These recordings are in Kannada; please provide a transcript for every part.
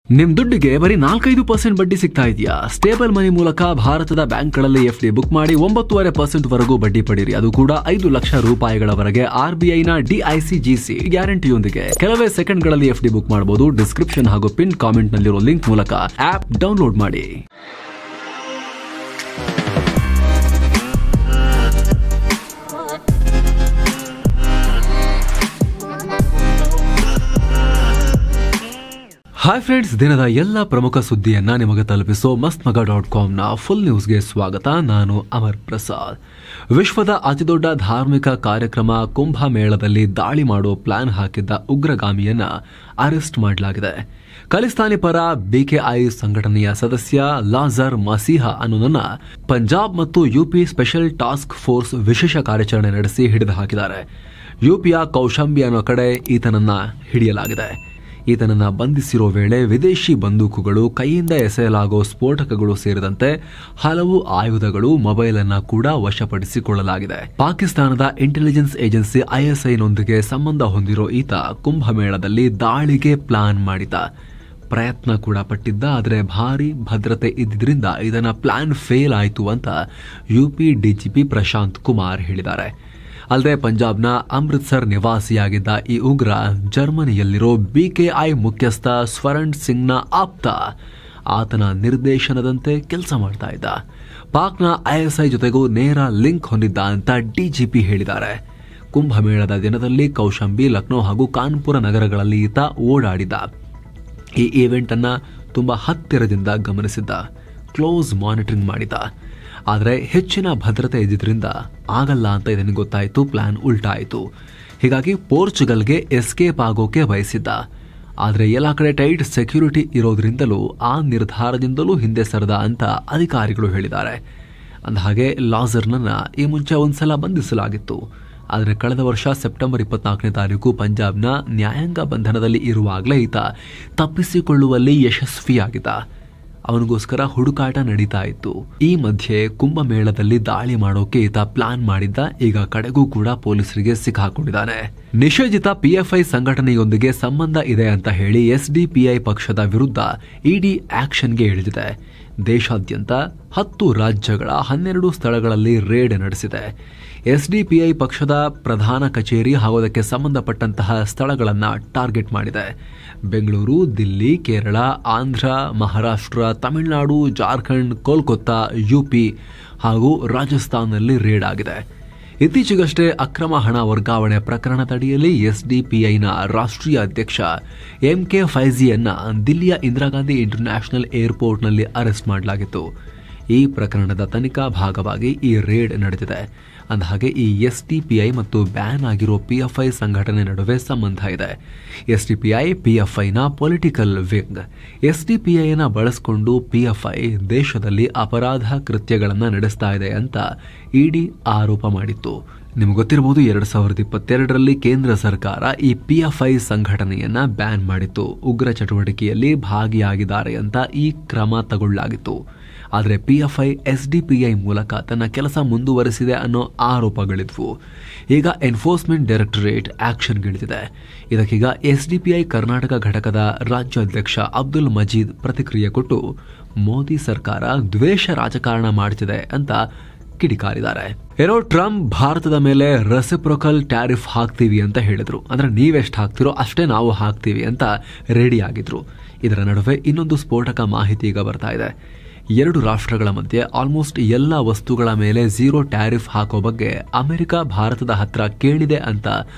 ನಿಮ್ ದುಡ್ಡಿಗೆ ಬರೀ 4-5% ಬಡ್ಡಿ ಸಿಗ್ತಾ ಇದೆಯಾ? ಸ್ಟೇಬಲ್ ಮನಿ ಮೂಲಕ ಭಾರತದ ಬ್ಯಾಂಕ್ಗಳಲ್ಲಿ ಎಫ್ಡಿ ಬುಕ್ ಮಾಡಿ 9.5% ವರೆಗೂ ಬಡ್ಡಿ ಪಡೀರಿ. ಅದು ಕೂಡ 5 ಲಕ್ಷ ರೂಪಾಯಿಗಳವರೆಗೆ RBIನ DICGC ಗ್ಯಾರಂಟಿಯೊಂದಿಗೆ. ಕೆಲವೇ ಸೆಕೆಂಡ್ಗಳಲ್ಲಿ ಎಫ್ಡಿ ಬುಕ್ ಮಾಡಬಹುದು. ಡಿಸ್ಕ್ರಿಪ್ಷನ್ ಹಾಗೂ ಪಿನ್ ಕಾಮೆಂಟ್ ನಲ್ಲಿರೋ ಲಿಂಕ್ ಮೂಲಕ ಆಪ್ ಡೌನ್ಲೋಡ್ ಮಾಡಿ. ಹಾಯ್ ಫ್ರೆಂಡ್ಸ್, ದಿನದ ಎಲ್ಲ ಪ್ರಮುಖ ಸುದ್ದಿಯನ್ನ ನಿಮಗೆ ತಲುಪಿಸೋ ಮಸ್ತ್ಮಗ.comನ ಫುಲ್ ನ್ಯೂಸ್ಗೆ ಸ್ವಾಗತ. ನಾನು ಅಮರ್ ಪ್ರಸಾದ್. ವಿಶ್ವದ ಅತಿದೊಡ್ಡ ಧಾರ್ಮಿಕ ಕಾರ್ಯಕ್ರಮ ಕುಂಭಮೇಳದಲ್ಲಿ ದಾಳಿ ಮಾಡೋ ಪ್ಲಾನ್ ಹಾಕಿದ್ದ ಉಗ್ರಗಾಮಿಯನ್ನ ಅರೆಸ್ಟ್ ಮಾಡಲಾಗಿದೆ. ಖಲಿಸ್ತಾನಿ ಪರ BKI ಸಂಘಟನೆಯ ಸದಸ್ಯ ಲಾಜರ್ ಮಸೀಹಾ ಅನ್ನೋನನ್ನ ಪಂಜಾಬ್ ಮತ್ತು UP ಸ್ಪೆಷಲ್ ಟಾಸ್ಕ್ ಫೋರ್ಸ್ ವಿಶೇಷ ಕಾರ್ಯಾಚರಣೆ ನಡೆಸಿ ಹಿಡಿದು ಹಾಕಿದ್ದಾರೆ. UPಯ ಕೌಶಂಬಿ ಅನ್ನೋ ಕಡೆ ಈತನನ್ನ ಹಿಡಿಯಲಾಗಿದೆ. ಈತನನ್ನ ಬಂಧಿಸಿರೋ ವೇಳೆ ವಿದೇಶಿ ಬಂದೂಕುಗಳು, ಕೈಯಿಂದ ಎಸೆಯಲಾಗೋ ಸ್ಫೋಟಕಗಳು ಸೇರಿದಂತೆ ಹಲವು ಆಯುಧಗಳು, ಮೊಬೈಲ್ ಅನ್ನ ಕೂಡ ವಶಪಡಿಸಿಕೊಳ್ಳಲಾಗಿದೆ. ಪಾಕಿಸ್ತಾನದ ಇಂಟೆಲಿಜೆನ್ಸ್ ಏಜೆನ್ಸಿ ISIನೊಂದಿಗೆ ಸಂಬಂಧ ಹೊಂದಿರೋ ಈತ ಕುಂಭಮೇಳದಲ್ಲಿ ದಾಳಿಗೆ ಪ್ಲಾನ್ ಮಾಡಿದ. ಪ್ರಯತ್ನ ಕೂಡ ಪಟ್ಟಿದ್ದ. ಆದರೆ ಭಾರಿ ಭದ್ರತೆ ಇದ್ದಿದ್ರಿಂದ ಇದನ್ನ ಪ್ಲಾನ್ ಫೇಲ್ ಆಯಿತು ಅಂತ UP DGP ಪ್ರಶಾಂತ್ ಕುಮಾರ್ ಹೇಳಿದ್ದಾರೆ. ಅಲ್ಲದೆ ಪಂಜಾಬ್ನ ಅಮೃತ್ಸರ್ ನಿವಾಸಿಯಾಗಿದ್ದ ಈ ಉಗ್ರ ಜರ್ಮನಿಯಲ್ಲಿರೋ BKI ಮುಖ್ಯಸ್ಥ ಸ್ವರಣ್ ಸಿಂಗ್ನ ಆಪ್ತ. ಆತನ ನಿರ್ದೇಶನದಂತೆ ಕೆಲಸ ಮಾಡ್ತಾ ಇದ್ದ. ಪಾಕ್ನ ISI ಜೊತೆಗೂ ನೇರ ಲಿಂಕ್ ಹೊಂದಿದ್ದ ಅಂತ DGP ಹೇಳಿದ್ದಾರೆ. ಕುಂಭಮೇಳದ ದಿನದಲ್ಲಿ ಕೌಶಂಬಿ, ಲಕ್ನೋ ಹಾಗೂ ಕಾನ್ಪುರ ನಗರಗಳಲ್ಲಿ ಈತ ಓಡಾಡಿದ್ದ. ಈ ಈವೆಂಟ್ ಅನ್ನ ತುಂಬಾ ಹತ್ತಿರದಿಂದ ಗಮನಿಸಿದ್ದ, ಕ್ಲೋಸ್ ಮಾನಿಟರಿಂಗ್ ಮಾಡಿದ್ದ. ಆದರೆ ಹೆಚ್ಚಿನ ಭದ್ರತೆ ಇದ್ದಿದ್ರಿಂದ ಆಗಲ್ಲ ಅಂತ ಇದನ್ನು ಗೊತ್ತಾಯಿತು. ಪ್ಲಾನ್ ಉಲ್ಟಾ ಆಯಿತು. ಹೀಗಾಗಿ ಪೋರ್ಚುಗಲ್ಗೆ ಎಸ್ಕೇಪ್ ಆಗೋಕೆ ಬಯಸಿದ್ದ. ಆದರೆ ಎಲ್ಲ ಕಡೆ ಟೈಟ್ ಸೆಕ್ಯೂರಿಟಿ ಇರೋದ್ರಿಂದಲೂ ಆ ನಿರ್ಧಾರದಿಂದಲೂ ಹಿಂದೆ ಸರಿದ ಅಂತ ಅಧಿಕಾರಿಗಳು ಹೇಳಿದ್ದಾರೆ. ಅಂದಹಾಗೆ ಲಾಜರ್ನನ್ನ ಈ ಮುಂಚೆ ಒಂದ್ಸಲ ಬಂಧಿಸಲಾಗಿತ್ತು. ಆದರೆ ಕಳೆದ ವರ್ಷ ಸೆಪ್ಟೆಂಬರ್ 24ನೇ ತಾರೀಕು ಪಂಜಾಬ್ನ ನ್ಯಾಯಾಂಗ ಬಂಧನದಲ್ಲಿ ಇರುವಾಗಲೇ ಈತ ತಪ್ಪಿಸಿಕೊಳ್ಳುವಲ್ಲಿ ಯಶಸ್ವಿಯಾಗಿದ್ದ. ಅವನಿಗೋಸ್ಕರ ಹುಡುಕಾಟ ನಡೀತಾ ಇತ್ತು. ಈ ಮಧ್ಯೆ ಕುಂಭಮೇಳದಲ್ಲಿ ದಾಳಿ ಮಾಡೋಕೆ ಈತ ಪ್ಲಾನ್ ಮಾಡಿದ್ದ. ಈಗ ಕಡೆಗೂ ಕೂಡ ಪೊಲೀಸರಿಗೆ ಸಿಕ್ಕಾಕೊಂಡಿದ್ದಾನೆ. ನಿಷೇಧಿತ PFI ಸಂಘಟನೆಯೊಂದಿಗೆ ಸಂಬಂಧ ಇದೆ ಅಂತ ಹೇಳಿ SDPI ಪಕ್ಷದ ವಿರುದ್ಧ ED ಆಕ್ಷನ್ಗೆ ಇಳಿದಿದೆ. ದೇಶಾದ್ಯಂತ 10 ರಾಜ್ಯಗಳ 12 ಸ್ಥಳಗಳಲ್ಲಿ ರೇಡ್ ನಡೆಸಿದೆ. SDPI ಪಕ್ಷದ ಪ್ರಧಾನ ಕಚೇರಿ ಹಾಗೂ ಅದಕ್ಕೆ ಸಂಬಂಧಪಟ್ಟಂತಹ ಸ್ಥಳಗಳನ್ನು ಟಾರ್ಗೆಟ್ ಮಾಡಿದೆ. ಬೆಂಗಳೂರು, ದಿಲ್ಲಿ, ಕೇರಳ, ಆಂಧ್ರ, ಮಹಾರಾಷ್ಟ್ರ, ತಮಿಳುನಾಡು, ಜಾರ್ಖಂಡ್, ಕೋಲ್ಕತ್ತಾ, UP ಹಾಗೂ ರಾಜಸ್ಥಾನದಲ್ಲಿ ರೇಡ್ ಆಗಿದೆ. ಇತ್ತೀಚೆಗಷ್ಟೇ ಅಕ್ರಮ ಹಣ ವರ್ಗಾವಣೆ ಪ್ರಕರಣದಡಿಯಲ್ಲಿ SDPIನ ರಾಷ್ಟ್ರೀಯ ಅಧ್ಯಕ್ಷ MK ಫೈಜಿಯನ್ನ ದಿಲ್ಲಿಯ ಇಂದಿರಾ ಗಾಂಧಿ ಇಂಟರ್ನ್ಯಾಷನಲ್ ಏರ್ಪೋರ್ಟ್ನಲ್ಲಿ ಅರೆಸ್ಟ್ ಮಾಡಲಾಗಿತ್ತು. ಈ ಪ್ರಕರಣದ ತನಿಖಾ ಭಾಗವಾಗಿ ಈ ರೇಡ್ ನಡೆದಿದೆ. ಅಂದಹಾಗೆ ಈ SDPI ಮತ್ತು ಬ್ಯಾನ್ ಆಗಿರೋ PFI ಸಂಘಟನೆ ನಡುವೆ ಸಂಬಂಧ ಇದೆ. SDPI PFIನ ಪೊಲಿಟಿಕಲ್ ವಿಂಗ್. SDPIನ ಬಳಸಿಕೊಂಡು PFI ದೇಶದಲ್ಲಿ ಅಪರಾಧ ಕೃತ್ಯಗಳನ್ನು ನಡೆಸ್ತಾ ಇದೆ ಅಂತ ED ಆರೋಪ ಮಾಡಿತ್ತು. ನಿಮಗೆ ಗೊತ್ತಿರಬಹುದು, 2022ರಲ್ಲಿ ಕೇಂದ್ರ ಸರ್ಕಾರ ಈ PFI ಸಂಘಟನೆಯನ್ನ ಬ್ಯಾನ್ ಮಾಡಿತ್ತು. ಉಗ್ರ ಚಟುವಟಿಕೆಯಲ್ಲಿ ಭಾಗಿಯಾಗಿದ್ದಾರೆ ಅಂತ ಈ ಕ್ರಮ ತಗೊಳ್ಳಲಾಗಿತ್ತು. ಆದರೆ PFI SDPI ಮೂಲಕ ತನ್ನ ಕೆಲಸ ಮುಂದುವರೆಸಿದೆ ಅನ್ನೋ ಆರೋಪಗಳಿದ್ವು. ಈಗ ಎನ್ಫೋರ್ಸ್ಮೆಂಟ್ ಡೈರೆಕ್ಟರೇಟ್ ಆಕ್ಷನ್ಗಿಳಿದಿದೆ. ಇದಕ್ಕೀಗ SDPI ಕರ್ನಾಟಕ ಘಟಕದ ರಾಜ್ಯಾಧ್ಯಕ್ಷ ಅಬ್ದುಲ್ ಮಜೀದ್ ಪ್ರತಿಕ್ರಿಯೆ ಕೊಟ್ಟು ಮೋದಿ ಸರ್ಕಾರ ದ್ವೇಷ ರಾಜಕಾರಣ ಮಾಡ್ತಿದೆ ಅಂತ ಕಿಡಿಕಾರಿದ್ದಾರೆ. ಟ್ರಂಪ್ ಭಾರತದ ಮೇಲೆ ರೆಸಿಪ್ರೊಕಲ್ ಟ್ಯಾರಿಫ್ ಹಾಕ್ತೀವಿ ಅಂತ ಹೇಳಿದ್ರು. ಅಂದ್ರೆ ನೀವೆಷ್ಟು ಹಾಕ್ತಿರೋ ಅಷ್ಟೇ ನಾವು ಹಾಕ್ತೀವಿ ಅಂತ ರೆಡಿ ಆಗಿದ್ರು. ಇದರ ನಡುವೆ ಇನ್ನೊಂದು ಸ್ಫೋಟಕ ಮಾಹಿತಿ ಈಗ ಬರ್ತಾ ಇದೆ. 2 ರಾಷ್ಟ್ರಗಳ ಮಧ್ಯೆ ಆಲ್ಮೋಸ್ಟ್ ಎಲ್ಲ ವಸ್ತುಗಳ ಮೇಲೆ 0 ಟ್ಯಾರಿಫ್ ಹಾಕೋ ಬಗ್ಗೆ ಅಮೆರಿಕ ಭಾರತದ ಹತ್ರ ಕೇಳಿದೆ ಅಂತ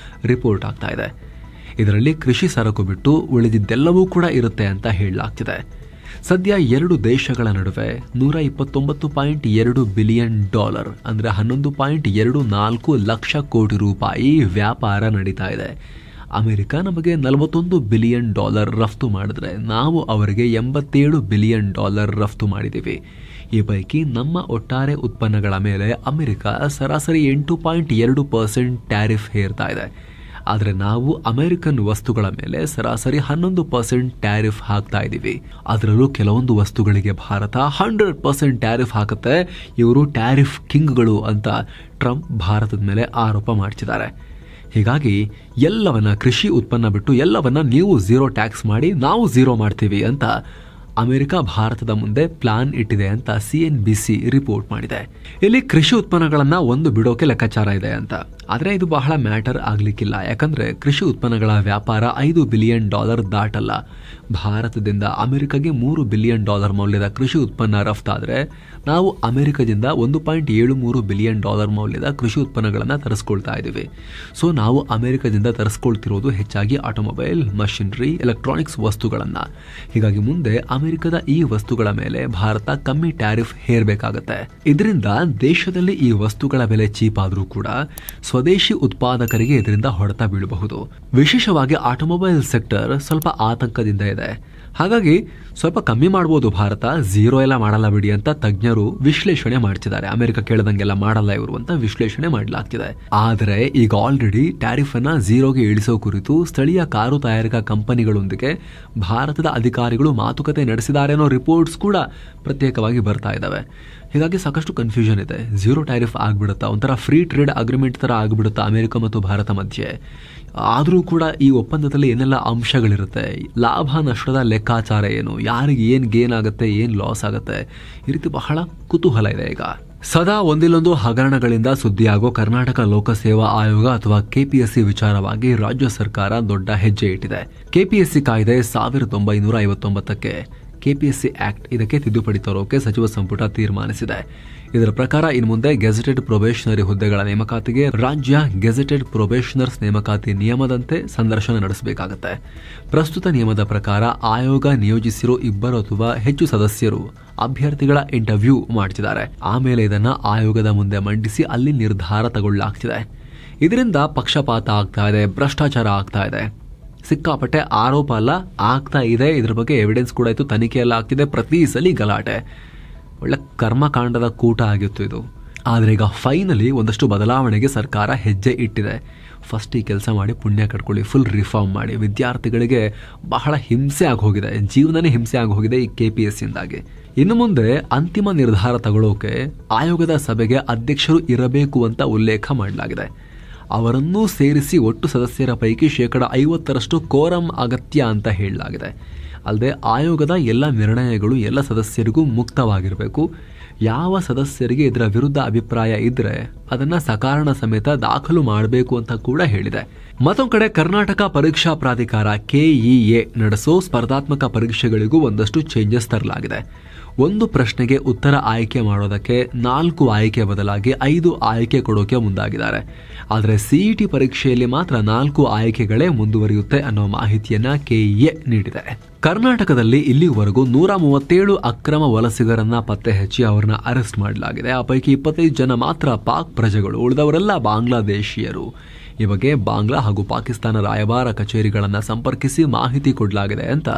ರಿಪೋರ್ಟ್ ಆಗ್ತಾ ಇದೆ. ಇದರಲ್ಲಿ ಕೃಷಿ ಸರಕು ಬಿಟ್ಟು ಉಳಿದಿದ್ದೆಲ್ಲವೂ ಕೂಡ ಇರುತ್ತೆ ಅಂತ ಹೇಳಲಾಗ್ತಿದೆ. ಸದ್ಯ 2 ದೇಶಗಳ ನಡುವೆ $129.2 ಬಿಲಿಯನ್ ಅಂದ್ರೆ $11.24 ಲಕ್ಷ ಕೋಟಿ ರೂಪಾಯಿ ವ್ಯಾಪಾರ ನಡೀತಾ ಇದೆ. ಅಮೆರಿಕ ನಮಗೆ $41 ಬಿಲಿಯನ್ ರಫ್ತು ಮಾಡಿದ್ರೆ ನಾವು ಅವರಿಗೆ $87 ಬಿಲಿಯನ್ ರಫ್ತು ಮಾಡಿದ್ದೀವಿ. ಈ ಪೈಕಿ ನಮ್ಮ ಒಟ್ಟಾರೆ ಉತ್ಪನ್ನಗಳ ಮೇಲೆ ಅಮೆರಿಕ ಸರಾಸರಿ 8.2% ಟ್ಯಾರಿಫ್ ಹೇರ್ತಾ ಇದೆ. ಆದರೆ ನಾವು ಅಮೆರಿಕನ್ ವಸ್ತುಗಳ ಮೇಲೆ ಸರಾಸರಿ 11% ಟ್ಯಾರಿಫ್ ಹಾಕ್ತಾ ಇದ್ದೀವಿ. ಅದರಲ್ಲೂ ಕೆಲವೊಂದು ವಸ್ತುಗಳಿಗೆ ಭಾರತ 100% ಟ್ಯಾರಿಫ್ ಹಾಕುತ್ತೆ. ಇವರು ಟ್ಯಾರಿಫ್ ಕಿಂಗ್ಗಳು ಅಂತ ಟ್ರಂಪ್ ಭಾರತದ ಮೇಲೆ ಆರೋಪ ಮಾಡ್ತಿದ್ದಾರೆ. ಹೀಗಾಗಿ ಎಲ್ಲವನ್ನ ಕೃಷಿ ಉತ್ಪನ್ನ ಬಿಟ್ಟು ಎಲ್ಲವನ್ನ ನೀವು ಝೀರೋ ಟ್ಯಾಕ್ಸ್ ಮಾಡಿ ನಾವು ಝೀರೋ ಮಾಡ್ತೀವಿ ಅಂತ ಅಮೆರಿಕ ಭಾರತದ ಮುಂದೆ ಪ್ಲಾನ್ ಇಟ್ಟಿದೆ ಅಂತ CNBC ರಿಪೋರ್ಟ್ ಮಾಡಿದೆ. ಇಲ್ಲಿ ಕೃಷಿ ಉತ್ಪನ್ನಗಳನ್ನ ಒಂದು ಬಿಡೋಕೆ ಲೆಕ್ಕಾಚಾರ ಇದೆ ಅಂತ. ಆದರೆ ಇದು ಬಹಳ ಮ್ಯಾಟರ್ ಆಗ್ಲಿಕ್ಕಿಲ್ಲ. ಯಾಕಂದ್ರೆ ಕೃಷಿ ಉತ್ಪನ್ನಗಳ ವ್ಯಾಪಾರ $5 ಬಿಲಿಯನ್ ದಾಟಲ್ಲ. ಭಾರತದಿಂದ ಅಮೆರಿಕಗೆ $3 ಬಿಲಿಯನ್ ಮೌಲ್ಯದ ಕೃಷಿ ಉತ್ಪನ್ನ ರಫ್ತಾದ್ರೆ ನಾವು ಅಮೆರಿಕದಿಂದ $1.73 ಬಿಲಿಯನ್ ಮೌಲ್ಯದ ಕೃಷಿ ಉತ್ಪನ್ನಗಳನ್ನ ತರಿಸ್ಕೊಳ್ತಾ ಇದ್ದೀವಿ. ಸೊ ನಾವು ಅಮೆರಿಕದಿಂದ ತರಿಸ್ಕೊಳ್ತಿರೋದು ಹೆಚ್ಚಾಗಿ ಆಟೋಮೊಬೈಲ್, ಮಷಿನರಿ, ಎಲೆಕ್ಟ್ರಾನಿಕ್ಸ್ ವಸ್ತುಗಳನ್ನ. ಹೀಗಾಗಿ ಮುಂದೆ ಅಮೆರಿಕದ ಈ ವಸ್ತುಗಳ ಮೇಲೆ ಭಾರತ ಕಮ್ಮಿ ಟ್ಯಾರಿಫ್ ಹೇರಬೇಕಾಗತ್ತೆ. ಇದರಿಂದ ದೇಶದಲ್ಲಿ ಈ ವಸ್ತುಗಳ ಬೆಲೆ ಚೀಪ್ ಆದ್ರೂ ಕೂಡ ಸ್ವದೇಶಿ ಉತ್ಪಾದಕರಿಗೆ ಇದರಿಂದ ಹೊಡೆತ ಬೀಳಬಹುದು. ವಿಶೇಷವಾಗಿ ಆಟೋಮೊಬೈಲ್ ಸೆಕ್ಟರ್ ಸ್ವಲ್ಪ ಆತಂಕದಿಂದ ಇದೆ. ಹಾಗಾಗಿ ಸ್ವಲ್ಪ ಕಮ್ಮಿ ಮಾಡಬಹುದು ಭಾರತ, ಝೀರೋ ಎಲ್ಲ ಮಾಡಲ್ಲ ಬಿಡಿ ಅಂತ ತಜ್ಞರು ವಿಶ್ಲೇಷಣೆ ಮಾಡ್ತಿದ್ದಾರೆ. ಅಮೆರಿಕ ಕೇಳದಂಗೆಲ್ಲ ಮಾಡಲ್ಲ ಇವರು ಅಂತ ವಿಶ್ಲೇಷಣೆ ಮಾಡಲಾಗ್ತಿದೆ. ಆದರೆ ಈಗ ಆಲ್ರೆಡಿ ಟ್ಯಾರಿಫ್ ಅನ್ನ ಝೀರೋಗೆ ಇಳಿಸೋ ಕುರಿತು ಸ್ಥಳೀಯ ಕಾರು ತಯಾರಿಕಾ ಕಂಪನಿಗಳೊಂದಿಗೆ ಭಾರತದ ಅಧಿಕಾರಿಗಳು ಮಾತುಕತೆ ನಡೆಸಿದ್ದಾರೆ ಅನ್ನೋ ರಿಪೋರ್ಟ್ಸ್ ಕೂಡ ಪ್ರತ್ಯೇಕವಾಗಿ ಬರ್ತಾ ಇದಾವೆ. ಹೀಗಾಗಿ ಸಾಕಷ್ಟು ಕನ್ಫ್ಯೂಷನ್ ಇದೆ. ಝೀರೋ ಟ್ಯಾರಿಫ್ ಆಗ್ಬಿಡುತ್ತಾ, ಒಂಥರ ಫ್ರೀ ಟ್ರೇಡ್ ಅಗ್ರಿಮೆಂಟ್ ತರ ಆಗ್ಬಿಡುತ್ತಾ ಅಮೆರಿಕ ಮತ್ತು ಭಾರತ ಮಧ್ಯೆ. ಆದರೂ ಕೂಡ ಈ ಒಪ್ಪಂದದಲ್ಲಿ ಏನೆಲ್ಲ ಅಂಶಗಳಿರುತ್ತೆ, ಲಾಭ ನಷ್ಟದ ಲೆಕ್ಕಾಚಾರ ಏನು, ಯಾರಿಗೆ ಏನು ಗೇನ್ ಆಗುತ್ತೆ, ಏನು ಲಾಸ್ ಆಗುತ್ತೆ, ಈ ರೀತಿ ಬಹಳ ಕುತೂಹಲ ಇದೆ. ಈಗ ಸದಾ ಒಂದಿಲ್ಲೊಂದು ಹಗರಣಗಳಿಂದ ಸುದ್ದಿಯಾಗೋ ಕರ್ನಾಟಕ ಲೋಕಸೇವಾ ಆಯೋಗ ಅಥವಾ KPSC ವಿಚಾರವಾಗಿ ರಾಜ್ಯ ಸರ್ಕಾರ ದೊಡ್ಡ ಹೆಜ್ಜೆ ಇಟ್ಟಿದೆ. KPSC ಕಾಯ್ದೆ 1959ಕ್ಕೆ KPSC ಆಕ್ಟ್ ಇದಕ್ಕೆ ತಿದ್ದುಪಡಿ ತರೋಕೆ ಸಚಿವ ಸಂಪುಟ ತೀರ್ಮಾನಿಸಿದೆ. ಇದರ ಪ್ರಕಾರ ಇನ್ನು ಮುಂದೆ ಗೆಜೆಟೆಡ್ ಪ್ರೊಬೇಷನರಿ ಹುದ್ದೆಗಳ ನೇಮಕಾತಿಗೆ ರಾಜ್ಯ ಗೆಜೆಟೆಡ್ ಪ್ರೊಬೇಷನರ್ಸ್ ನೇಮಕಾತಿ ನಿಯಮದಂತೆ ಸಂದರ್ಶನ ನಡೆಸಬೇಕಾಗುತ್ತೆ. ಪ್ರಸ್ತುತ ನಿಯಮದ ಪ್ರಕಾರ ಆಯೋಗ ನಿಯೋಜಿಸಿರೋ 2 ಅಥವಾ ಹೆಚ್ಚು ಸದಸ್ಯರು ಅಭ್ಯರ್ಥಿಗಳ ಇಂಟರ್ವ್ಯೂ ಮಾಡ್ತಿದ್ದಾರೆ. ಆಮೇಲೆ ಇದನ್ನ ಆಯೋಗದ ಮುಂದೆ ಮಂಡಿಸಿ ಅಲ್ಲಿ ನಿರ್ಧಾರ ತಗೊಳ್ಳಲಾಗ್ತಿದೆ. ಇದರಿಂದ ಪಕ್ಷಪಾತ ಆಗ್ತಾ ಇದೆ, ಭ್ರಷ್ಟಾಚಾರ ಆಗ್ತಾ ಇದೆ, ಸಿಕ್ಕಾಪಟ್ಟೆ ಆರೋಪ ಅಲ್ಲ ಆಗ್ತಾ ಇದೆ. ಇದ್ರ ಬಗ್ಗೆ ಎವಿಡೆನ್ಸ್ ಕೂಡ ಇತ್ತು, ತನಿಖೆ ಎಲ್ಲ ಆಗ್ತಿದೆ. ಪ್ರತಿ ಸಲ ಗಲಾಟೆ, ಒಳ್ಳೆ ಕರ್ಮಕಾಂಡದ ಕೂಟ ಆಗಿತ್ತು ಇದು. ಆದರೆ ಈಗ ಫೈನಲಿ ಒಂದಷ್ಟು ಬದಲಾವಣೆಗೆ ಸರ್ಕಾರ ಹೆಜ್ಜೆ ಇಟ್ಟಿದೆ. ಫಸ್ಟ್ ಈ ಕೆಲಸ ಮಾಡಿ ಪುಣ್ಯ ಕಟ್ಕೊಳ್ಳಿ, ಫುಲ್ ರಿಫಾರ್ಮ್ ಮಾಡಿ. ವಿದ್ಯಾರ್ಥಿಗಳಿಗೆ ಬಹಳ ಹಿಂಸೆ ಆಗೋಗಿದೆ, ಜೀವನನೇ ಹಿಂಸೆ ಆಗೋಗಿದೆ ಈ KPSC ಇಂದಾಗಿ. ಇನ್ನು ಮುಂದೆ ಅಂತಿಮ ನಿರ್ಧಾರ ತಗೊಳ್ಳೋಕೆ ಆಯೋಗದ ಸಭೆಗೆ ಅಧ್ಯಕ್ಷರು ಇರಬೇಕು ಅಂತ ಉಲ್ಲೇಖ ಮಾಡಲಾಗಿದೆ. ಅವರನ್ನೂ ಸೇರಿಸಿ ಒಟ್ಟು ಸದಸ್ಯರ ಪೈಕಿ 50% ಕೋರಂ ಅಗತ್ಯ ಅಂತ ಹೇಳಲಾಗಿದೆ. ಅಲ್ಲದೆ ಆಯೋಗದ ಎಲ್ಲ ನಿರ್ಣಯಗಳು ಎಲ್ಲ ಸದಸ್ಯರಿಗೂ ಮುಕ್ತವಾಗಿರಬೇಕು. ಯಾವ ಸದಸ್ಯರಿಗೆ ಇದರ ವಿರುದ್ಧ ಅಭಿಪ್ರಾಯ ಇದ್ರೆ ಅದನ್ನ ಸಕಾರಣ ಸಮೇತ ದಾಖಲು ಮಾಡಬೇಕು ಅಂತ ಕೂಡ ಹೇಳಿದೆ. ಮತ್ತೊಂದು ಕಡೆ ಕರ್ನಾಟಕ ಪರೀಕ್ಷಾ ಪ್ರಾಧಿಕಾರ KEA ನಡೆಸೋ ಸ್ಪರ್ಧಾತ್ಮಕ ಪರೀಕ್ಷೆಗಳಿಗೂ ಒಂದಷ್ಟು ಚೇಂಜಸ್ ತರಲಾಗಿದೆ. ಒಂದು ಪ್ರಶ್ನೆಗೆ ಉತ್ತರ ಆಯ್ಕೆ ಮಾಡೋದಕ್ಕೆ 4 ಆಯ್ಕೆ ಬದಲಾಗಿ 5 ಆಯ್ಕೆ ಕೊಡೋಕೆ ಮುಂದಾಗಿದ್ದಾರೆ. ಆದರೆ CET ಪರೀಕ್ಷೆಯಲ್ಲಿ ಮಾತ್ರ 4 ಆಯ್ಕೆಗಳೇ ಮುಂದುವರಿಯುತ್ತೆ ಅನ್ನೋ ಮಾಹಿತಿಯನ್ನ KEA ನೀಡಿದೆ. ಕರ್ನಾಟಕದಲ್ಲಿ ಇಲ್ಲಿವರೆಗೂ 137 ಅಕ್ರಮ ವಲಸಿಗರನ್ನ ಪತ್ತೆ ಹಚ್ಚಿ ಅವರನ್ನ ಅರೆಸ್ಟ್ ಮಾಡಲಾಗಿದೆ. ಆ ಪೈಕಿ 25 ಜನ ಮಾತ್ರ ಪಾಕ್ ಪ್ರಜೆಗಳು, ಉಳಿದವರೆಲ್ಲ ಬಾಂಗ್ಲಾದೇಶೀಯರು. ಈ ಬಗ್ಗೆ ಬಾಂಗ್ಲಾ ಹಾಗೂ ಪಾಕಿಸ್ತಾನ ರಾಯಭಾರ ಕಚೇರಿಗಳನ್ನ ಸಂಪರ್ಕಿಸಿ ಮಾಹಿತಿ ಕೊಡಲಾಗಿದೆ ಅಂತ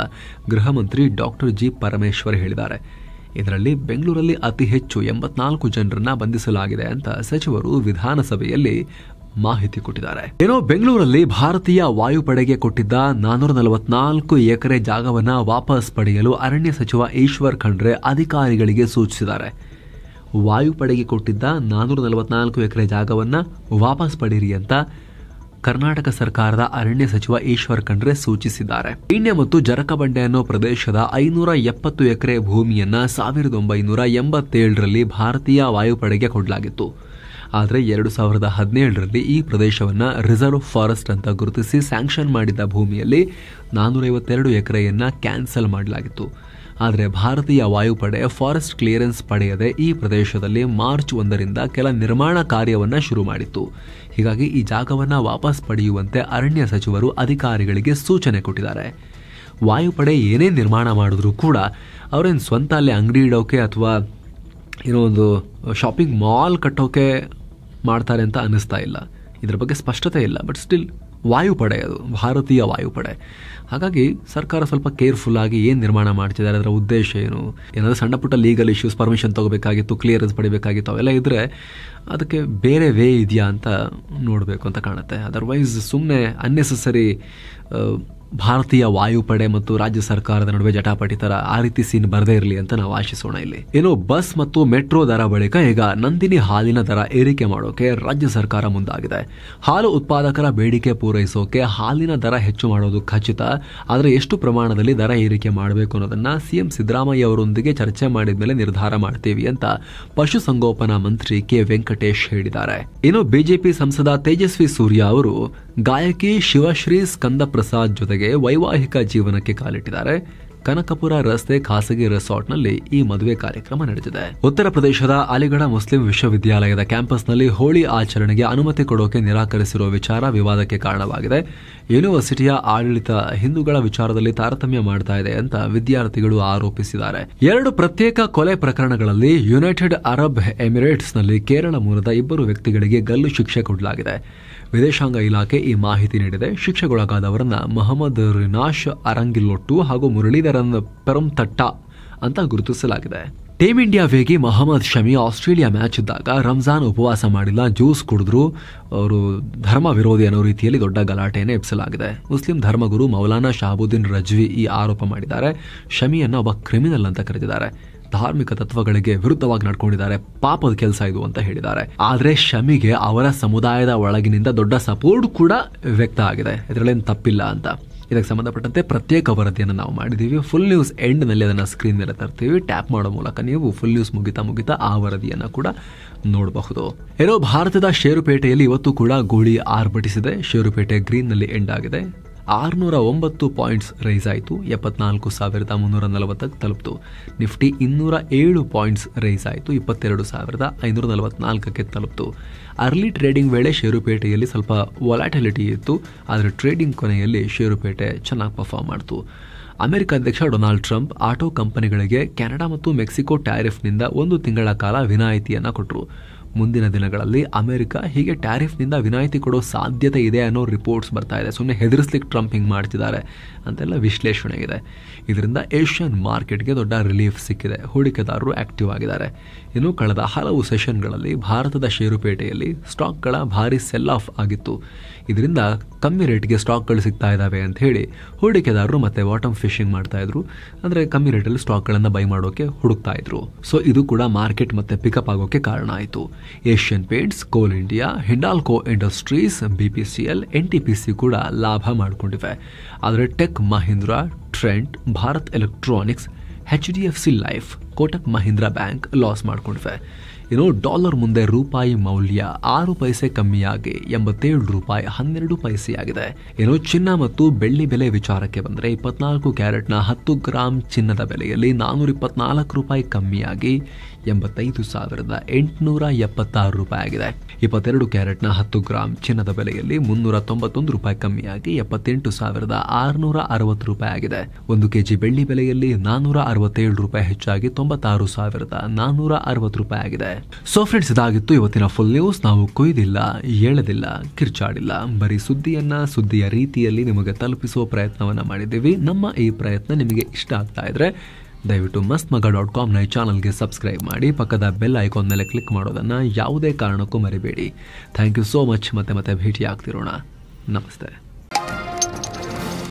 ಗೃಹ ಮಂತ್ರಿ ಡಾಕ್ಟರ್ G. ಪರಮೇಶ್ವರ್ ಹೇಳಿದ್ದಾರೆ. ಇದರಲ್ಲಿ ಬೆಂಗಳೂರಲ್ಲಿ ಅತಿ ಹೆಚ್ಚು 84 ಜನರನ್ನ ಬಂಧಿಸಲಾಗಿದೆ ಅಂತ ಸಚಿವರು ವಿಧಾನಸಭೆಯಲ್ಲಿ ಮಾಹಿತಿ ಕೊಟ್ಟಿದ್ದಾರೆ. ಏನೋ ಬೆಂಗಳೂರಲ್ಲಿ ಭಾರತೀಯ ವಾಯುಪಡೆಗೆ ಕೊಟ್ಟಿದ್ದ 444 ಎಕರೆ ಜಾಗವನ್ನ ವಾಪಸ್ ಪಡೆಯಲು ಅರಣ್ಯ ಸಚಿವ ಈಶ್ವರ್ ಖಂಡ್ರೆ ಅಧಿಕಾರಿಗಳಿಗೆ ಸೂಚಿಸಿದ್ದಾರೆ. ವಾಯುಪಡೆಗೆ ಕೊಟ್ಟಿದ್ದ 444 ಎಕರೆ ಜಾಗವನ್ನ ವಾಪಸ್ ಪಡೆಯಿರಿ ಅಂತ ಕರ್ನಾಟಕ ಸರ್ಕಾರದ ಅರಣ್ಯ ಸಚಿವ ಈಶ್ವರ್ ಖಂಡ್ರೆ ಸೂಚಿಸಿದ್ದಾರೆ. ಪೀಣ್ಯ ಮತ್ತು ಜರಕಬಂಡೆ ಅನ್ನೋ ಪ್ರದೇಶದ 570 ಎಕರೆ ಭೂಮಿಯನ್ನ 1987ರಲ್ಲಿ ಭಾರತೀಯ ವಾಯುಪಡೆಗೆ ಕೊಡಲಾಗಿತ್ತು. ಆದರೆ 2017ರಲ್ಲಿ ಈ ಪ್ರದೇಶವನ್ನ ರಿಸರ್ವ್ ಫಾರೆಸ್ಟ್ ಅಂತ ಗುರುತಿಸಿ ಸ್ಯಾಂಕ್ಷನ್ ಮಾಡಿದ್ದ ಭೂಮಿಯಲ್ಲಿ 452 ಎಕರೆಯನ್ನ ಕ್ಯಾನ್ಸಲ್ ಮಾಡಲಾಗಿತ್ತು. ಆದರೆ ಭಾರತೀಯ ವಾಯುಪಡೆ ಫಾರೆಸ್ಟ್ ಕ್ಲಿಯರೆನ್ಸ್ ಪಡೆಯದೆ ಈ ಪ್ರದೇಶದಲ್ಲಿ ಮಾರ್ಚ್ 1ರಿಂದ ಕೆಲ ನಿರ್ಮಾಣ ಕಾರ್ಯವನ್ನ ಶುರು ಮಾಡಿತ್ತು. ಹೀಗಾಗಿ ಈ ಜಾಗವನ್ನ ವಾಪಸ್ ಪಡೆಯುವಂತೆ ಅರಣ್ಯ ಸಚಿವರು ಅಧಿಕಾರಿಗಳಿಗೆ ಸೂಚನೆ ಕೊಟ್ಟಿದ್ದಾರೆ. ವಾಯುಪಡೆ ಏನೇ ನಿರ್ಮಾಣ ಮಾಡಿದ್ರೂ ಕೂಡ ಅವರೇನು ಸ್ವಂತ ಅಲ್ಲಿ ಅಂಗಡಿ ಇಡೋಕೆ ಅಥವಾ ಏನೋ ಒಂದು ಶಾಪಿಂಗ್ ಮಾಲ್ ಕಟ್ಟೋಕೆ ಮಾಡ್ತಾರೆ ಅಂತ ಅನ್ನಿಸ್ತಾ ಇಲ್ಲ. ಇದರ ಬಗ್ಗೆ ಸ್ಪಷ್ಟತೆ ಇಲ್ಲ. ಬಟ್ ಸ್ಟಿಲ್ ವಾಯುಪಡೆ, ಅದು ಭಾರತೀಯ ವಾಯುಪಡೆ. ಹಾಗಾಗಿ ಸರ್ಕಾರ ಸ್ವಲ್ಪ ಕೇರ್ಫುಲ್ ಆಗಿ ಏನು ನಿರ್ಮಾಣ ಮಾಡ್ತಿದ್ದಾರೆ, ಅದರ ಉದ್ದೇಶ ಏನು, ಏನಾದರೂ ಸಣ್ಣ ಪುಟ್ಟ ಲೀಗಲ್ ಇಶ್ಯೂಸ್, ಪರ್ಮಿಷನ್ ತಗೋಬೇಕಾಗಿತ್ತು, ಕ್ಲಿಯರೆನ್ಸ್ ಪಡಿಬೇಕಾಗಿತ್ತು, ಅವೆಲ್ಲ ಇದ್ರೆ ಅದಕ್ಕೆ ಬೇರೆ ವೇ ಇದೆಯಾ ಅಂತ ನೋಡಬೇಕು ಅಂತ ಕಾಣುತ್ತೆ. ಅದರ್ವೈಸ್ ಸುಮ್ಮನೆ ಅನ್ನೆಸೆಸರಿ ಭಾರತೀಯ ವಾಯುಪಡೆ ಮತ್ತು ರಾಜ್ಯ ಸರ್ಕಾರದ ನಡುವೆ ಜಟಾಪಟಿ ತರ ಆ ರೀತಿ ಸೀನ್ ಬರದೇ ಇರಲಿ ಅಂತ ನಾವು ಆಶಿಸೋಣ. ಇಲ್ಲಿ ಏನು ಬಸ್ ಮತ್ತು ಮೆಟ್ರೋ ದರ ಬಳಿಕ ಈಗ ನಂದಿನಿ ಹಾಲಿನ ದರ ಏರಿಕೆ ಮಾಡೋಕೆ ರಾಜ್ಯ ಸರ್ಕಾರ ಮುಂದಾಗಿದೆ. ಹಾಲು ಉತ್ಪಾದಕರ ಬೇಡಿಕೆ ಪೂರೈಸೋಕೆ ಹಾಲಿನ ದರ ಹೆಚ್ಚು ಮಾಡೋದು ಖಚಿತ, ಆದರೆ ಎಷ್ಟು ಪ್ರಮಾಣದಲ್ಲಿ ದರ ಏರಿಕೆ ಮಾಡಬೇಕು ಅನ್ನೋದನ್ನ ಸಿಎಂ ಸಿದ್ದರಾಮಯ್ಯ ಅವರೊಂದಿಗೆ ಚರ್ಚೆ ಮಾಡಿದ ಮೇಲೆ ನಿರ್ಧಾರ ಮಾಡ್ತೀವಿ ಅಂತ ಪಶುಸಂಗೋಪನಾ ಮಂತ್ರಿ ಕೆ ವೆಂಕಟೇಶ್ ಹೇಳಿದ್ದಾರೆ. ಇನ್ನು ಬಿಜೆಪಿ ಸಂಸದ ತೇಜಸ್ವಿ ಸೂರ್ಯ ಅವರು ಗಾಯಕಿ ಶಿವಶ್ರೀ ಸ್ಕಂದ ಪ್ರಸಾದ್ ಜೊತೆಗೆ ವೈವಾಹಿಕ ಜೀವನಕ್ಕೆ ಕಾಲಿಟ್ಟಿದ್ದಾರೆ. ಕನಕಪುರ ರಸ್ತೆ ಖಾಸಗಿ ರೆಸಾರ್ಟ್ನಲ್ಲಿ ಈ ಮದುವೆ ಕಾರ್ಯಕ್ರಮ ನಡೆದಿದೆ. ಉತ್ತರ ಪ್ರದೇಶದ ಅಲಿಗಢ ಮುಸ್ಲಿಂ ವಿಶ್ವವಿದ್ಯಾಲಯದ ಕ್ಯಾಂಪಸ್ನಲ್ಲಿ ಹೋಳಿ ಆಚರಣೆಗೆ ಅನುಮತಿ ಕೊಡೋಕೆ ನಿರಾಕರಿಸಿರುವ ವಿಚಾರ ವಿವಾದಕ್ಕೆ ಕಾರಣವಾಗಿದೆ. ಯೂನಿವರ್ಸಿಟಿಯ ಆಡಳಿತ ಹಿಂದೂಗಳ ವಿಚಾರದಲ್ಲಿ ತಾರತಮ್ಯ ಮಾಡ್ತಾ ಇದೆ ಅಂತ ವಿದ್ಯಾರ್ಥಿಗಳು ಆರೋಪಿಸಿದ್ದಾರೆ. 2 ಪ್ರತ್ಯೇಕ ಕೊಲೆ ಪ್ರಕರಣಗಳಲ್ಲಿ ಯುನೈಟೆಡ್ ಅರಬ್ ಎಮಿರೇಟ್ಸ್ನಲ್ಲಿ ಕೇರಳ ಮೂಲದ 2 ವ್ಯಕ್ತಿಗಳಿಗೆ ಗಲ್ಲು ಶಿಕ್ಷೆ ಕೊಡಲಾಗಿದೆ. ವಿದೇಶಾಂಗ ಇಲಾಖೆ ಈ ಮಾಹಿತಿ ನೀಡಿದೆ. ಶಿಕ್ಷೆಗೊಳಗಾದವರನ್ನ ಮೊಹಮ್ಮದ್ ರಿನಾಶ್ ಅರಂಗಿಲೊಟ್ಟು ಹಾಗೂ ಮುರಳೀಧರನ್ ಪೆರಂತಟ್ಟ ಅಂತ ಗುರುತಿಸಲಾಗಿದೆ. ಟೀಮ್ ಇಂಡಿಯಾ ವೇಗಿ ಮೊಹಮ್ಮದ್ ಶಮಿ ಆಸ್ಟ್ರೇಲಿಯಾ ಮ್ಯಾಚ್ ಇದ್ದಾಗ ರಂಜಾನ್ ಉಪವಾಸ ಮಾಡಿಲ್ಲ, ಜ್ಯೂಸ್ ಕುಡಿದ್ರು, ಅವರು ಧರ್ಮ ವಿರೋಧಿ ಅನ್ನೋ ರೀತಿಯಲ್ಲಿ ದೊಡ್ಡ ಗಲಾಟೆಯನ್ನು ಎಬ್ಸಲಾಗಿದೆ. ಮುಸ್ಲಿಂ ಧರ್ಮಗುರು ಮೌಲಾನಾ ಶಹಾಬುದ್ದೀನ್ ರಜ್ವಿ ಈ ಆರೋಪ ಮಾಡಿದ್ದಾರೆ. ಶಮಿಯನ್ನ ಒಬ್ಬ ಕ್ರಿಮಿನಲ್ ಅಂತ ಕರೆದಿದ್ದಾರೆ. ಧಾರ್ಮಿಕ ತತ್ವಗಳಿಗೆ ವಿರುದ್ಧವಾಗಿ ನಡ್ಕೊಂಡಿದ್ದಾರೆ, ಪಾಪದ ಕೆಲಸ ಇದು ಅಂತ ಹೇಳಿದ್ದಾರೆ. ಆದ್ರೆ ಶಮಿಗೆ ಅವರ ಸಮುದಾಯದ ಒಳಗಿನಿಂದ ದೊಡ್ಡ ಸಪೋರ್ಟ್ ಕೂಡ ವ್ಯಕ್ತ ಆಗಿದೆ. ಇದರಲ್ಲೇನು ತಪ್ಪಿಲ್ಲ ಅಂತ. ಇದಕ್ಕೆ ಸಂಬಂಧಪಟ್ಟಂತೆ ಪ್ರತ್ಯೇಕ ವರದಿಯನ್ನು ನಾವು ಮಾಡಿದ್ದೀವಿ. ಫುಲ್ ನ್ಯೂಸ್ ಎಂಡ್ ನಲ್ಲಿ ಅದನ್ನ ಸ್ಕ್ರೀನ್ ಮೇಲೆ ತರ್ತೀವಿ. ಟ್ಯಾಪ್ ಮಾಡೋ ಮೂಲಕ ನೀವು ಫುಲ್ ನ್ಯೂಸ್ ಮುಗಿತಾ ಆ ವರದಿಯನ್ನ ಕೂಡ ನೋಡಬಹುದು. ಏನೋ ಭಾರತದ ಷೇರುಪೇಟೆಯಲ್ಲಿ ಇವತ್ತು ಕೂಡ ಗೋಳಿ ಆರ್ಭಟಿಸಿದೆ. ಷೇರುಪೇಟೆ ಗ್ರೀನ್ ನಲ್ಲಿ ಎಂಡ್ ಆಗಿದೆ. 609 ಪಾಯಿಂಟ್ಸ್ ರೈಸ್ ಆಯಿತು, 74,340 ತಲುಪಿತು. ನಿಫ್ಟಿ 207 ಪಾಯಿಂಟ್ಸ್ ರೈಸ್ ಆಯಿತು, 22,544 ತಲುಪಿತು. ಅರ್ಲಿ ಟ್ರೇಡಿಂಗ್ ವೇಳೆ ಷೇರುಪೇಟೆಯಲ್ಲಿ ಸ್ವಲ್ಪ ವಾಲಾಟಿಲಿಟಿ ಇತ್ತು, ಆದರೆ ಟ್ರೇಡಿಂಗ್ ಕೊನೆಯಲ್ಲಿ ಷೇರುಪೇಟೆ ಚೆನ್ನಾಗಿ ಪರ್ಫಾರ್ಮ್ ಮಾಡಿತು. ಅಮೆರಿಕ ಅಧ್ಯಕ್ಷ ಡೊನಾಲ್ಡ್ ಟ್ರಂಪ್ ಆಟೋ ಕಂಪನಿಗಳಿಗೆ ಕೆನಡಾ ಮತ್ತು ಮೆಕ್ಸಿಕೋ ಟ್ಯಾರಿಫ್ನಿಂದ 1 ತಿಂಗಳ ಕಾಲ ವಿನಾಯಿತಿಯನ್ನು ಕೊಟ್ಟರು. ಮುಂದಿನ ದಿನಗಳಲ್ಲಿ ಅಮೆರಿಕ ಹೀಗೆ ಟ್ಯಾರಿಫ್ನಿಂದ ವಿನಾಯಿತಿ ಕೊಡೋ ಸಾಧ್ಯತೆ ಇದೆ ಅನ್ನೋ ರಿಪೋರ್ಟ್ಸ್ ಬರ್ತಾ ಇದೆ. ಸುಮ್ಮನೆ ಹೆದರಿಸ್ಲಿಕ್ಕೆ ಟ್ರಂಪ್ ಹಿಂಗೆ ಮಾಡ್ತಿದ್ದಾರೆ ಅಂತೆಲ್ಲ ವಿಶ್ಲೇಷಣೆ ಇದೆ. ಇದರಿಂದ ಏಷ್ಯನ್ ಮಾರ್ಕೆಟ್ಗೆ ದೊಡ್ಡ ರಿಲೀಫ್ ಸಿಕ್ಕಿದೆ. ಹೂಡಿಕೆದಾರರು ಆಕ್ಟಿವ್ ಆಗಿದ್ದಾರೆ. ಇನ್ನು ಕಳೆದ ಹಲವು ಸೆಷನ್ಗಳಲ್ಲಿ ಭಾರತದ ಷೇರುಪೇಟೆಯಲ್ಲಿ ಸ್ಟಾಕ್ಗಳ ಭಾರಿ ಸೆಲ್ ಆಫ್ ಆಗಿತ್ತು. ಇದರಿಂದ ಕಮ್ಮಿ ರೇಟ್ಗೆ ಸ್ಟಾಕ್ಗಳು ಸಿಗ್ತಾ ಇದ್ದಾವೆ ಅಂತ ಹೇಳಿ ಹೂಡಿಕೆದಾರರು ಮತ್ತೆ ಬಾಟಮ್ ಫಿಶಿಂಗ್ ಮಾಡ್ತಾ ಇದ್ರು. ಅಂದರೆ ಕಮ್ಮಿ ರೇಟಲ್ಲಿ ಸ್ಟಾಕ್ಗಳನ್ನು ಬೈ ಮಾಡೋಕೆ ಹುಡುಕ್ತಾ ಇದ್ರು. ಸೊ ಇದು ಕೂಡ ಮಾರ್ಕೆಟ್ ಮತ್ತೆ ಪಿಕಪ್ ಆಗೋಕೆ ಕಾರಣ ಆಯಿತು. ಏಷ್ಯನ್ ಪೇಂಟ್ಸ್, ಕೋಲ್ India, Hindalco industries, BPCL, NTPC ಕೂಡ ಲಾಭ ಮಾಡಿಕೊಂಡಿವೆ. ಆದರೆ tech Mahindra, Trent, Bharat electronics, HDFC life, Kotak Mahindra bank loss ಮಾಡಿಕೊಂಡಿವೆ. ಇನ್ನು ಡಾಲರ್ ಮುಂದೆ ರೂಪಾಯಿ ಮೌಲ್ಯ 6 ಪೈಸೆ ಕಮ್ಮಿಯಾಗಿ 87 ರೂಪಾಯಿ 12 ಪೈಸೆಯಾಗಿದೆ. ಇನ್ನು ಚಿನ್ನ ಮತ್ತು ಬೆಳ್ಳಿ ಬೆಲೆ ವಿಚಾರಕ್ಕೆ ಬಂದರೆ 24 ಕ್ಯಾರೆಟ್ನ 10 ಗ್ರಾಂ ಚಿನ್ನದ ಬೆಲೆಯಲ್ಲಿ 424 ರೂಪಾಯಿ ಕಮ್ಮಿಯಾಗಿ 85,876 ರೂಪಾಯಿ ಆಗಿದೆ. 22 ಕ್ಯಾರೆಟ್ನ 10 ಗ್ರಾಂ ಚಿನ್ನದ ಬೆಲೆಯಲ್ಲಿ 391 ರೂಪಾಯಿ ಕಮ್ಮಿಯಾಗಿ 78,660 ರೂಪಾಯಿ ಆಗಿದೆ. 1 ಕೆಜಿ ಬೆಳ್ಳಿ ಬೆಲೆಯಲ್ಲಿ 467 ರೂಪಾಯಿ ಹೆಚ್ಚಾಗಿ 96,460 ರೂಪಾಯಿ ಆಗಿದೆ. ಸೊ ಫ್ರೆಂಡ್ಸ್, ಇದಾಗಿತ್ತು ಇವತ್ತಿನ ಫುಲ್ ನ್ಯೂಸ್. ನಾವು ಕೊಯ್ದಿಲ್ಲ, ಎಳೆದಿಲ್ಲ, ಕಿರ್ಚಾಡಿಲ್ಲ, ಬರೀ ಸುದ್ದಿಯ ರೀತಿಯಲ್ಲಿ ನಿಮಗೆ ತಲುಪಿಸುವ ಪ್ರಯತ್ನವನ್ನ ಮಾಡಿದ್ದೀವಿ. ನಮ್ಮ ಈ ಪ್ರಯತ್ನ ನಿಮಗೆ ಇಷ್ಟ ಆಗ್ತಾ ಇದ್ರೆ ದಯವಿಟ್ಟು mastmaga.com ನ ಚಾನಲ್ಗೆ ಸಬ್ಸ್ಕ್ರೈಬ್ ಮಾಡಿ, ಪಕ್ಕದ ಬೆಲ್ ಐಕಾನ್ ಮೇಲೆ ಕ್ಲಿಕ್ ಮಾಡೋದನ್ನ ಯಾವುದೇ ಕಾರಣಕ್ಕೂ ಮರಿಬೇಡಿ. Thank you so much. ಮತ್ತೆ ಭೇಟಿ ಆಗ್ತಿರೋಣ. ನಮಸ್ತೆ.